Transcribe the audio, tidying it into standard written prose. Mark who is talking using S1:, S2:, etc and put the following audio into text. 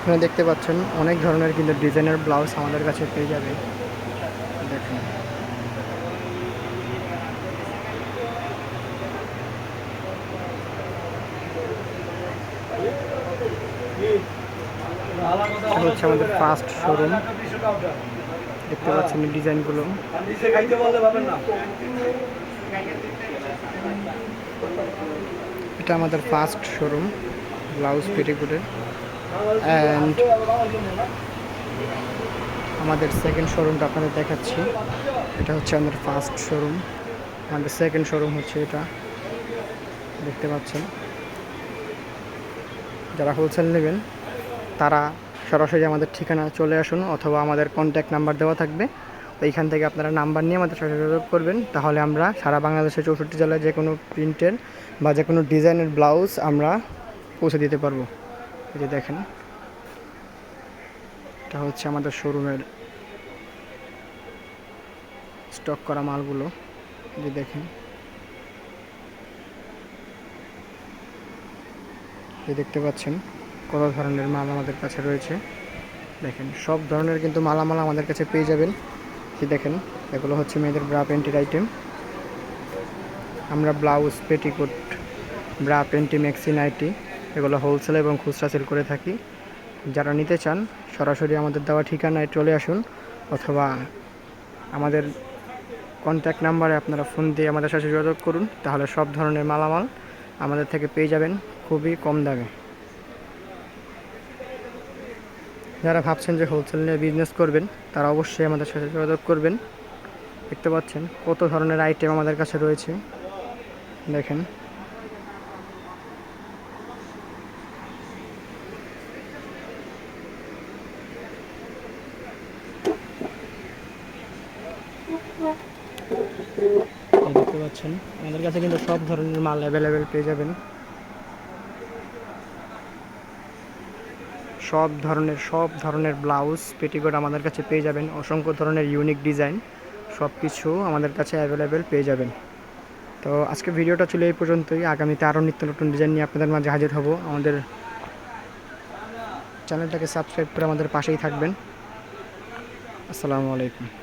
S1: আপনারা দেখতে পাচ্ছেন অনেক ধরনের কিন্তু ডিজাইনের ব্লাউজ আমাদের কাছে পেয়ে যাবে। দেখুন এটা হচ্ছে আমাদের ফার্স্ট শোরুম। দেখতে পাচ্ছেন এই ডিজাইনগুলো। এটা আমাদের ফার্স্ট শোরুম ব্লাউজ পেটিকোটের। অ্যান্ড আমাদের সেকেন্ড শোরুমটা আপনাদের দেখাচ্ছি। এটা হচ্ছে আমাদের ফার্স্ট শোরুম। আমাদের সেকেন্ড শোরুম হচ্ছে এটা, দেখতে পাচ্ছেন। যারা হোলসেল নেবেন তারা সরাসরি আমাদের ঠিকানা চলে আসুন, অথবা আমাদের কন্ট্যাক্ট নাম্বার দেওয়া থাকবে। তো এইখান থেকে আপনারা নাম্বার নিয়ে আমাদের সাথে যোগাযোগ করবেন, তাহলে আমরা সারা বাংলাদেশের 64 জেলায় যে কোনো প্রিন্টের বা যে কোনো ডিজাইনের ব্লাউজ আমরা পৌঁছে দিতে পারবো। এই যে দেখেন, এটা হচ্ছে আমাদের শোরুমের স্টক করা মালগুলো। এই যে দেখেন, এই দেখতে পাচ্ছেন কত ধরনের মাল আমাদের কাছে রয়েছে। দেখেন সব ধরনের কিন্তু মালামাল আমাদের কাছে পেয়ে যাবেন। এই দেখেন, এগুলো হচ্ছে মেয়েদের ব্রা প্যান্টের আইটেম। আমরা blouse, petticoat, bra, panty, maxi, nightie এগুলো হোলসেল এবং খুচরা সেল করে থাকি। যারা নিতে চান সরাসরি আমাদের দেওয়া ঠিকানায় চলে আসুন, অথবা আমাদের কন্ট্যাক্ট নাম্বারে আপনারা ফোন দিয়ে আমাদের সাথে যোগাযোগ করুন, তাহলে সব ধরনের মালামাল আমাদের থেকে পেয়ে যাবেন খুবই কম দামে। যারা ভাবছেন যে হোলসেল নিয়ে বিজনেস করবেন তারা অবশ্যই আমাদের সাথে যোগাযোগ করবেন। দেখতে পাচ্ছেন কত ধরনের আইটেম আমাদের কাছে রয়েছে। দেখেন, দেখতে পাচ্ছেন আমাদের কাছে কিন্তু সব ধরনের মাল অ্যাভেলেবেল পেয়ে যাবেন। সব ধরনের ব্লাউজ, পেটিকোট আমাদের কাছে পেয়ে যাবেন। অসংখ্য ধরনের ইউনিক ডিজাইন সব কিছু আমাদের কাছে অ্যাভেলেবেল পেয়ে যাবেন। তো আজকে ভিডিওটা ছিল এই পর্যন্তই। আগামীতে আরও নিত্য নতুন ডিজাইন নিয়ে আপনাদের মাঝে হাজির হব। আমাদের চ্যানেলটাকে সাবস্ক্রাইব করে আমাদের পাশেই থাকবেন। আসসালামু আলাইকুম।